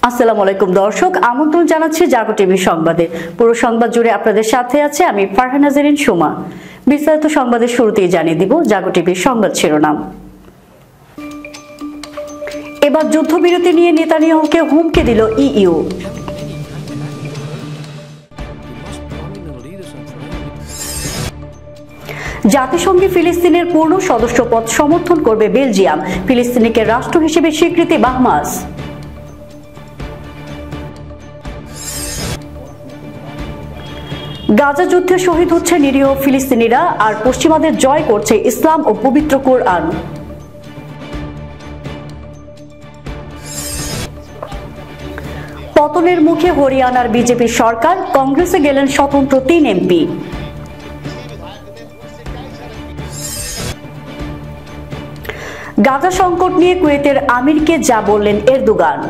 আসসালামু আলাইকুম দর্শক, আমন্ত্রণ জানাচ্ছি জাগো টিভি সংবাদে। পুরো সংবাদ জুড়ে আপনাদের সাথে আছে আমি ফারহানা জেরিন সুমা। বিস্তারিত সংবাদের শুরুতেই জানিয়ে দিব জাগো টিভির সংবাদ শিরোনাম। এবার যুদ্ধবিরতি নিয়ে নেতানিয়াহুকে হুমকি দিল ইইউ। জাতিসংঘে ফিলিস্তিনের পূর্ণ সদস্যপদ সমর্থন করবে বেলজিয়াম। ফিলিস্তিনিকে রাষ্ট্র হিসেবে স্বীকৃতি বাহামাস। গাজা যুদ্ধে শহীদ হচ্ছে নিরীহ ফিলিস্তিনিরা, আর পশ্চিমাদের জয় করছে ইসলাম ও পবিত্র কোরআন। পতনের মুখে হরিয়ানার বিজেপি সরকার, কংগ্রেসে গেলেন স্বতন্ত্র ৩ এমপি। গাজা সংকট নিয়ে কুয়েতের আমিরকে যা বললেন এরদোগান।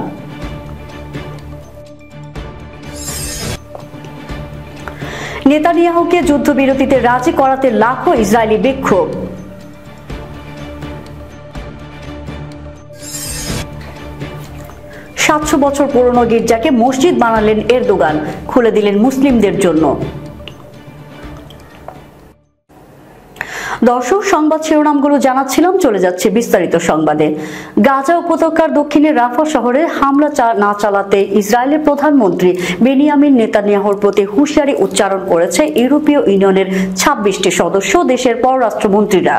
নেতানিয়াহুকে যুদ্ধবিরতিতে রাজি করাতে লাখো ইসরায়েলি বিক্ষোভ। ৭০০ বছর পুরনো গির্জাকে মসজিদ বানালেন এরদোগান, খুলে দিলেন মুসলিমদের জন্য। দর্শক, সংবাদ শিরোনামগুলো জানাচ্ছিলাম, চলে যাচ্ছে বিস্তারিত সংবাদে। গাজা উপত্যকার দক্ষিণে রাফা শহরে হামলা না চালাতে ইসরায়েলের প্রধানমন্ত্রী বেনিয়ামিন নেতানিয়াহুর প্রতি হুঁশিয়ারি উচ্চারণ করেছে ইউরোপীয় ইউনিয়নের ২৬টি সদস্য দেশের পররাষ্ট্রমন্ত্রীরা।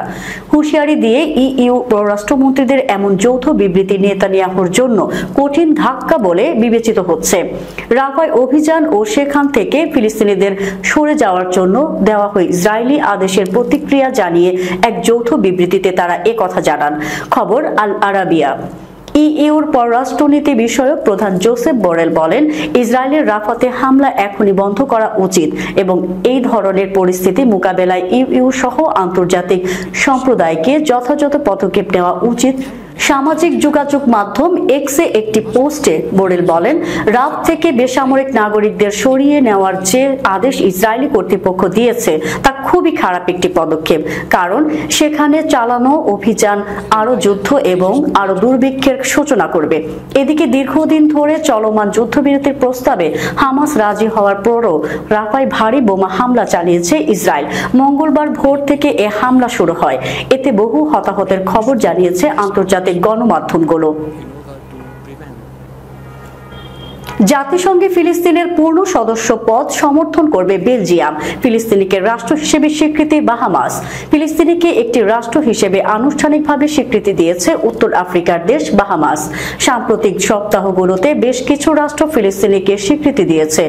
হুঁশিয়ারি দিয়ে ইইউ পররাষ্ট্রমন্ত্রীদের এমন যৌথ বিবৃতি নেতানিয়াহুর জন্য কঠিন ধাক্কা বলে বিবেচিত হচ্ছে। রাফায় অভিযান ও সেখান থেকে ফিলিস্তিনিদের সরে যাওয়ার জন্য দেওয়া হয় ইসরায়েলি আদেশের প্রতিক্রিয়া জানিয়ে এক যৌথ বিবৃতিতে তারা একথা জানান। খবর আল আরাবিয়া। ইইউর পররাষ্ট্রনীতি বিষয়ক প্রধান জোসেফ বরেল বলেন, ইসরায়েলের রাফাতে হামলা এখনই বন্ধ করা উচিত এবং এই ধরনের পরিস্থিতি মোকাবেলায় ইইউ সহ আন্তর্জাতিক সম্প্রদায়কে যথাযথ পদক্ষেপ নেওয়া উচিত। সামাজিক যোগাযোগ মাধ্যম এক্সে একটি পোস্টে বোরেল বলেন, রাফ থেকে বেসামরিক নাগরিকদের সরিয়ে নেওয়ার যে আদেশ ইসরায়েলি কর্তৃপক্ষ দিয়েছে তা খুবই খারাপ একটি পদক্ষেপ, কারণ সেখানে চালানো অভিযান আরো যুদ্ধ এবং আরো দুর্ভিক্ষের সূচনা করবে। এদিকে দীর্ঘদিন ধরে চলমান যুদ্ধবিরতির প্রস্তাবে হামাস রাজি হওয়ার পরও রাফায় ভারী বোমা হামলা চালিয়েছে ইসরায়েল। মঙ্গলবার ভোর থেকে এ হামলা শুরু হয়। এতে বহু হতাহতের খবর জানিয়েছে আন্তর্জাতিক গণমাধ্যমগুলো। জাতিসংঘে ফিলিস্তিনের পূর্ণ সদস্য পদ সমর্থন করবে বেলজিয়াম। ফিলিস্তিনিকে রাষ্ট্র হিসেবে স্বীকৃতি বাহামাস। ফিলিস্তিনিকে একটি রাষ্ট্র হিসেবে আনুষ্ঠানিকভাবে স্বীকৃতি দিয়েছে উত্তর আফ্রিকার দেশ বাহামাস। সাম্প্রতিক সপ্তাহগুলোতে বেশ কিছু রাষ্ট্র ফিলিস্তিনিকে স্বীকৃতি দিয়েছে।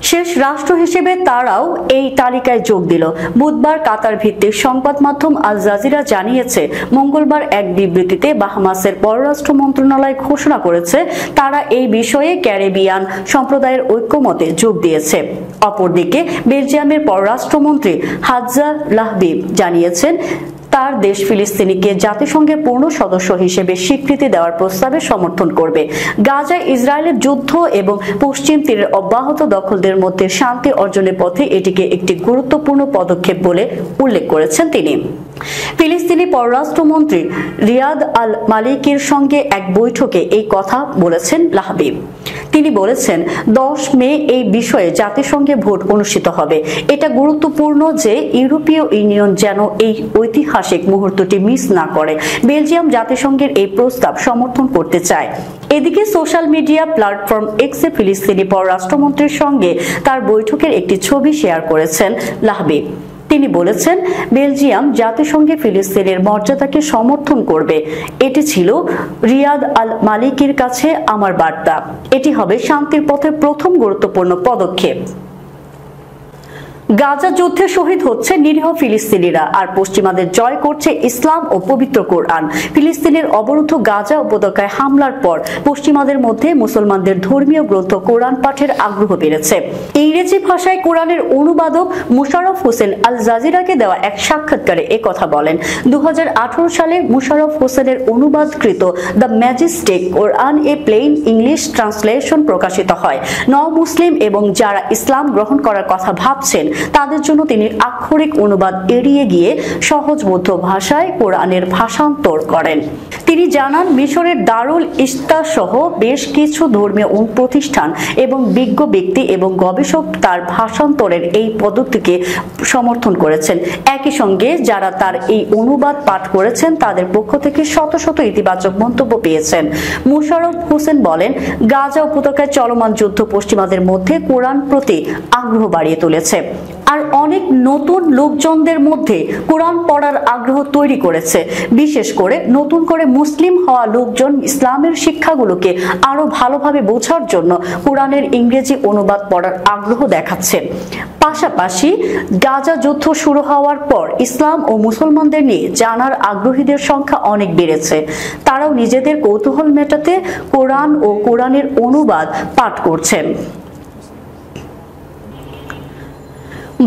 শেষ রাষ্ট্র হিসেবে তারাও এই তালিকায় যোগ দিল। বুধবার কাতার ভিত্তিক সংবাদ মাধ্যম আল জাজিরা জানিয়েছে, মঙ্গলবার এক বিবৃতিতে বাহামাসের পররাষ্ট্র মন্ত্রণালয় ঘোষণা করেছে তারা এই বিষয়ে ক্যারিবিয়ান সম্প্রদায়ের ঐক্যমতে যোগ দিয়েছে। অপরদিকে বেলজিয়ামের পররাষ্ট্রমন্ত্রী হাজ্জা লাহবি জানিয়েছেন তার দেশ ফিলিস্তিনিকে জাতিসংঘের পূর্ণ সদস্য হিসেবে স্বীকৃতি দেওয়ার প্রস্তাবে সমর্থন করবে। গাজায় ইসরায়েলের যুদ্ধ এবং পশ্চিম তীরের অব্যাহত দখলদের মধ্যে শান্তি অর্জনের পথে এটিকে একটি গুরুত্বপূর্ণ পদক্ষেপ বলে উল্লেখ করেছেন তিনি। ফিলিস্তিনি পররাষ্ট্রমন্ত্রী রিয়াদ আল মালিকির সঙ্গে এক বৈঠকে এই কথা বলেছেন লাহবি। তিনি বলেছেন, ১০ মে এই বিষয়ে জাতিসংঘে ভোট অনুষ্ঠিত হবে। এটা গুরুত্বপূর্ণ যে ইউরোপীয় ইউনিয়ন যেন এই ঐতিহাসিক মুহূর্তটি মিস না করে। বেলজিয়াম জাতিসংঘের এই প্রস্তাব সমর্থন করতে চায়। এদিকে সোশ্যাল মিডিয়া প্ল্যাটফর্ম এক্সে ফিলিস্তিনি পররাষ্ট্রমন্ত্রীর সঙ্গে তার বৈঠকের একটি ছবি শেয়ার করেছেন লাহবি। তিনি বলেছেন, বেলজিয়াম জাতিসংঘে ফিলিস্তিনের মর্যাদাকে সমর্থন করবে। এটি ছিল রিয়াদ আল মালিকির কাছে আমার বার্তা। এটি হবে শান্তির পথে প্রথম গুরুত্বপূর্ণ পদক্ষেপ। গাজা যুদ্ধে শহীদ হচ্ছে নিরীহ ফিলিস্তিনিরা, আর পশ্চিমাদের জয় করছে ইসলাম ও পবিত্র কোরআন। ফিলিস্তিনের অবরুদ্ধ গাজা উপত্যকায় হামলার পর পশ্চিমাদের মধ্যে মুসলমানদের ধর্মীয় গ্রন্থ কোরআন পাঠের আগ্রহ বেড়েছে। ইংরেজি ভাষায় কোরআনের অনুবাদক মুশাররফ হোসেন আল জাজিরাকে দেওয়া এক সাক্ষাৎকারে একথা বলেন। ২০১৮ সালে মুশাররফ হোসেনের অনুবাদকৃত the majestic Quran a plain English translation প্রকাশিত হয়। নও মুসলিম এবং যারা ইসলাম গ্রহণ করার কথা ভাবছেন তাদের জন্য তিনি আক্ষরিক অনুবাদ এড়িয়ে গিয়ে সহজবোধ্য ভাষায় কোরআনের ভাষান্তর করেন। তিনি জানান, মিশরের দারুল ইস্তা সহ বেশ কিছু ধর্মীয় প্রতিষ্ঠান এবং বিজ্ঞ ব্যক্তি এবং গবেষক তার ভাষান্তরের এই পদ্ধতিকে সমর্থন করেছেন। একই সঙ্গে যারা তার এই অনুবাদ পাঠ করেছেন তাদের পক্ষ থেকে শত শত ইতিবাচক মন্তব্য পেয়েছেন। মোশাররফ হোসেন বলেন, গাজা উপত্যকায় চলমান যুদ্ধ পশ্চিমাদের মধ্যে কোরআন প্রতি আগ্রহ বাড়িয়ে তুলেছে, আর অনেক নতুন লোকজনদের মধ্যে কোরআন পড়ার আগ্রহ তৈরি করেছে। বিশেষ করে নতুন করে মুসলিম হওয়া লোকজন ইসলামের শিক্ষাগুলোকে আরো ভালোভাবে বোঝার জন্য কোরআনের ইংরেজি অনুবাদ পড়ার আগ্রহ দেখাচ্ছে। পাশাপাশি গাজা যুদ্ধ শুরু হওয়ার পর ইসলাম ও মুসলমানদের নিয়ে জানার আগ্রহীদের সংখ্যা অনেক বেড়েছে। তারাও নিজেদের কৌতূহল মেটাতে কোরআন ও কোরআনের অনুবাদ পাঠ করছেন।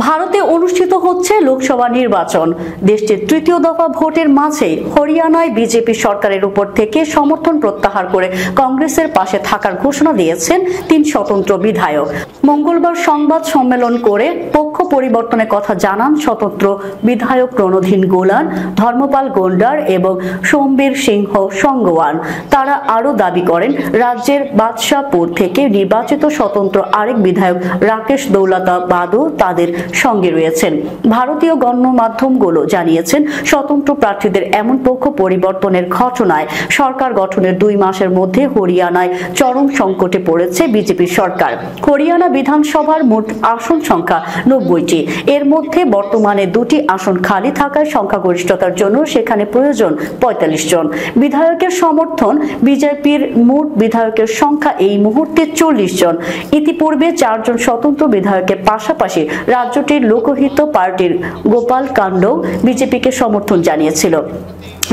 ভারতে অনুষ্ঠিত হচ্ছে লোকসভা নির্বাচন। দেশটির তৃতীয় দফা ভোটের মাঝেই হরিয়ানায় বিজেপি সরকারের উপর থেকে সমর্থন প্রত্যাহার করে কংগ্রেসের পাশে থাকার ঘোষণা দিয়েছেন 3 স্বতন্ত্র বিধায়ক। মঙ্গলবার সংবাদ সম্মেলন করে পক্ষ পরিবর্তনের কথা জানান স্বতন্ত্র বিধায়ক রণধীন গোলান, ধর্মপাল গোন্ডার এবং সোমবীর সিংহ সঙ্গওয়ান। তারা আরো দাবি করেন, রাজ্যের বাদশাহপুর থেকে নির্বাচিত স্বতন্ত্র আরেক বিধায়ক রাকেশ দৌলতাবাদও তাদের সঙ্গে রয়েছেন। ভারতীয় গণমাধ্যমগুলো জানিয়েছেন, স্বতন্ত্র প্রার্থীদের এমন পক্ষ পরিবর্তনের ঘটনায় সরকার গঠনের 2 মাসের মধ্যে হরিয়ানায় চরম সংকটে পড়েছে বিজেপি সরকার। হরিয়ানা বিধানসভার মোট আসন সংখ্যা 90টি। এর মধ্যে বর্তমানে 2টি আসন খালি থাকায় সংখ্যাগরিষ্ঠতার জন্য সেখানে প্রয়োজন 45 জন বিধায়কের সমর্থন। বিজেপির মোট বিধায়কের সংখ্যা এই মুহূর্তে 40 জন। ইতিপূর্বে 4 জন স্বতন্ত্র বিধায়কের পাশাপাশি রাজ্যটির লোকহিত পার্টির গোপাল কাণ্ডও বিজেপিকে সমর্থন জানিয়েছিল।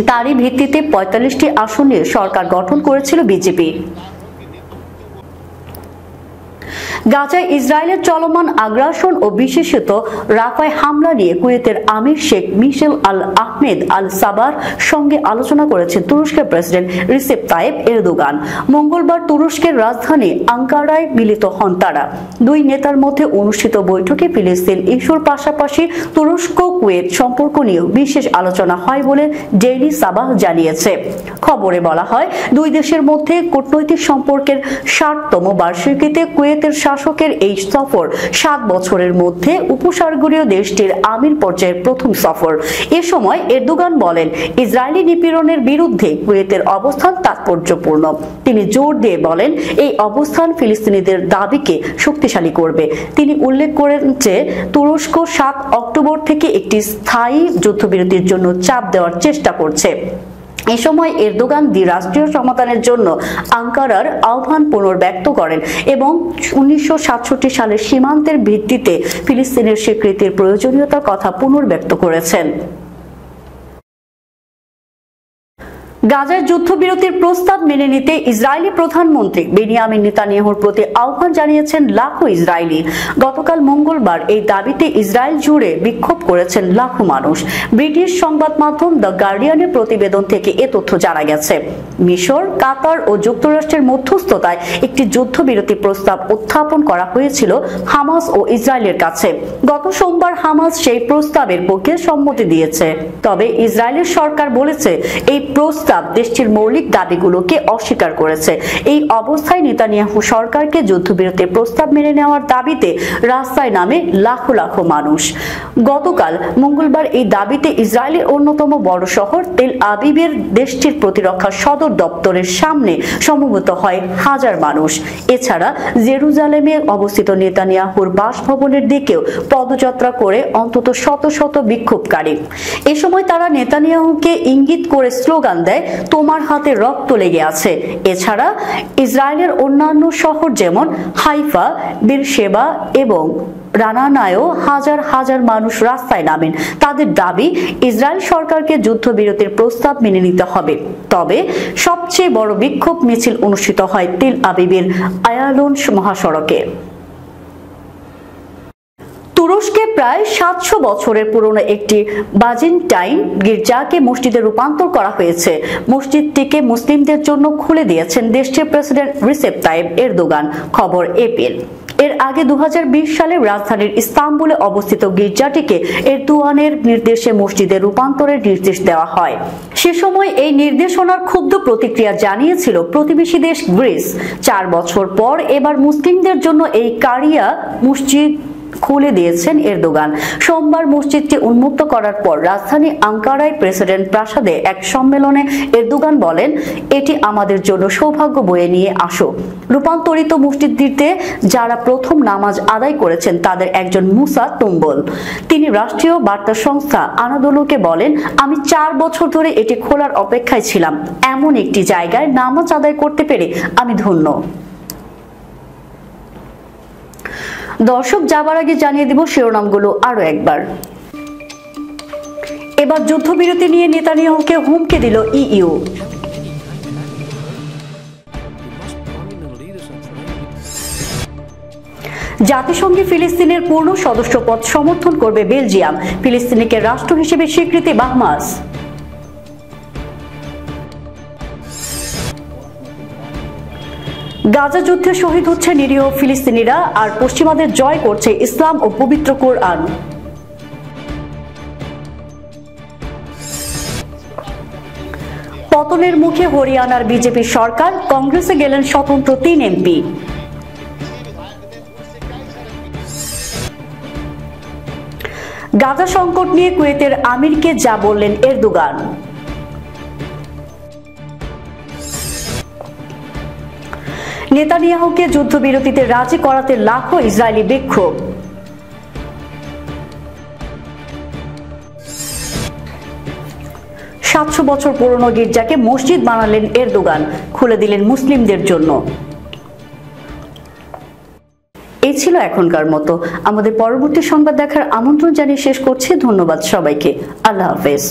তারই ভিত্তিতে 45টি আসন নিয়ে সরকার গঠন করেছিল বিজেপি। গাজায় ইসরায়েলের চলমান আগ্রাসন ও বিশেষত রাফায় হামলা নিয়ে কুয়েতের আমির শেখ মিশেল আল আহমেদ আল সাবার সঙ্গে আলোচনা করেছেন তুরস্কের প্রেসিডেন্ট রিসেপ তাইয়েপ এরদোগান। মঙ্গলবার তুরস্কের রাজধানী আঙ্কারায় মিলিত হন তারা। 2 নেতার মধ্যে অনুষ্ঠিত বৈঠকে ফিলিস্তিন ইস্যুর পাশাপাশি তুরস্ক কুয়েত সম্পর্ক নিয়েও বিশেষ আলোচনা হয় বলে ডেইলি সাবাহ জানিয়েছে। খবরে বলা হয়, 2 দেশের মধ্যে কূটনৈতিক সম্পর্কের 60তম বার্ষিকীতে কুয়েতের শাসকের এই সফর 7 বছরের মধ্যে উপসাগরীয় দেশটির আমির পর্যায়ের প্রথম সফর। এ সময় এরদোগান বলেন, ইসরায়েলি নিপীড়নের বিরুদ্ধে কুয়েতের অবস্থান তাৎপর্যপূর্ণ। তিনি জোর দিয়ে বলেন, এই অবস্থান ফিলিস্তিনিদের দাবিকে শক্তিশালী করবে। তিনি উল্লেখ করেন যে তুরস্ক 7 অক্টোবর থেকে একটি স্থায়ী যুদ্ধবিরতির জন্য চাপ দেওয়ার চেষ্টা করছে। এ সময় এরদোগান দ্বিরাষ্ট্রীয় সমাধানের জন্য আঙ্কারার আহ্বান পুনর্ব্যক্ত করেন এবং 1967 সালের সীমান্তের ভিত্তিতে ফিলিস্তিনের স্বীকৃতির প্রয়োজনীয়তার কথা পুনর্ব্যক্ত করেছেন। গাজায় যুদ্ধবিরতির প্রস্তাব মেনে নিতে ইসরায়েলি প্রধানমন্ত্রী বেনিয়ামিন নেতানিয়াহুর প্রতি আহ্বান জানিয়েছেন লাখো ইসরায়েলি। গতকাল মঙ্গলবার এই দাবিতে ইসরায়েল জুড়ে বিক্ষোভ করেছেন লাখো মানুষ। ব্রিটিশ সংবাদ মাধ্যম দ্য গার্ডিয়ানের প্রতিবেদন থেকে এ তথ্য জানা গেছে। মিশর, কাতার ও যুক্তরাষ্ট্রের মধ্যস্থতায় একটি যুদ্ধবিরতি প্রস্তাব উত্থাপন করা হয়েছিল হামাস ও ইসরায়েলের কাছে। গত সোমবার হামাস সেই প্রস্তাবের পক্ষে সম্মতি দিয়েছে। তবে ইসরায়েলের সরকার বলেছে এই প্রস্তাব দেশটির মৌলিক দাবিগুলোকে অস্বীকার করেছে। এই অবস্থায় নেতানিয়াহু সরকারকে যুদ্ধবিরতির প্রস্তাব মেনে নেওয়ার দাবিতে রাস্তায় নামে লাখো লাখো মানুষ। গতকাল মঙ্গলবার এই দাবিতে ইসরায়েলের অন্যতম বড় শহর তেল আবিবের দেশটির প্রতিরক্ষা সদর দপ্তরের সামনে সমবেত হয় হাজার মানুষ। এছাড়া জেরুজালেমে অবস্থিত নেতানিয়াহুর বাসভবনের দিকেও পদযাত্রা করে অন্তত শত শত বিক্ষোভকারী। এ সময় তারা নেতানিয়াহুকে ইঙ্গিত করে স্লোগান দেয়, তোমার হাতে রক্ত লেগে আছে। এছাড়া ইসরায়েলের অন্যান্য শহর যেমন হাইফা, বিরশেবা এবং রানানায়ও হাজার হাজার মানুষ রাস্তায় নামেন। তাদের দাবি, ইসরায়েল সরকারকে যুদ্ধবিরতির প্রস্তাব মেনে নিতে হবে। তবে সবচেয়ে বড় বিক্ষোভ মিছিল অনুষ্ঠিত হয় তেল আবিবের আয়ালোন মহাসড়কে। তুরস্কে প্রায় 700 বছরের পুরনো একটি বাজেন্টাইন গির্জাকে মসজিদে রূপান্তর করা হয়েছে। মসজিদটিকে মুসলিমদের জন্য খুলে দিয়েছেন দেশটির প্রেসিডেন্ট রিসেপ তাইয়েপ এরদোগান, খবর এপিএল। এর আগে 2020 সালে রাজধানীর ইস্তাম্বুলে অবস্থিত গির্জাটিকে এরদোয়ানের নির্দেশে মসজিদে রূপান্তরের নির্দেশ দেওয়া হয়। সে সময় এই নির্দেশনার ক্ষুব্ধ প্রতিক্রিয়া জানিয়েছিল প্রতিবেশী দেশ গ্রিস। 4 বছর পর এবার মুসলিমদের জন্য এই কারিয়া মসজিদ খুলে দিয়েছেন এরদোগান। সোমবার মসজিদটি উন্মুক্ত করার পর রাজধানী আঙ্কারায় প্রেসিডেন্ট প্রাসাদে এক সম্মেলনে এরদোগান বলেন, এটি আমাদের জন্য সৌভাগ্য বয়ে নিয়ে আসুক। রূপান্তরিত মসজিদটিতে যারা প্রথম নামাজ আদায় করেছেন তাদের একজন মুসা তুম্বল। তিনি রাষ্ট্রীয় বার্তা সংস্থা আনাদোলুকে বলেন, আমি 4 বছর ধরে এটি খোলার অপেক্ষায় ছিলাম। এমন একটি জায়গায় নামাজ আদায় করতে পেরে আমি ধন্য। দর্শক, যাবার আগে জানিয়ে দিব শিরোনামগুলো আরো একবার। এবার যুদ্ধবিরতি নিয়ে নেতানিয়াহুকে হুমকি দিল ইইউ। জাতিসংঘে ফিলিস্তিনের পূর্ণ সদস্যপদ সমর্থন করবে বেলজিয়াম। ফিলিস্তিনিকে রাষ্ট্র হিসেবে স্বীকৃতি বাহামাস। গাজা যুদ্ধে শহীদ হচ্ছে নিরীহ ফিলিস্তিনিরা, আর পশ্চিমাদের জয় করছে ইসলাম ও পবিত্র কোরআন। পতনের মুখে হরিয়ানার বিজেপি সরকার, কংগ্রেসে গেলেন স্বতন্ত্র 3 এমপি। গাজা সংকট নিয়ে কুয়েতের আমিরকে যা বললেন এরদোগান। নেতানিয়াহুকে যুদ্ধবিরতিতে রাজি করাতে লাখো ইসরায়েলি বিক্ষোভ। 700 বছর পুরনো গির্জাকে মসজিদ বানালেন এরদোগান, খুলে দিলেন মুসলিমদের জন্য। এই ছিল এখনকার মতো। আমাদের পরবর্তী সংবাদ দেখার আমন্ত্রণ জানিয়ে শেষ করছি। ধন্যবাদ সবাইকে। আল্লাহ হাফেজ।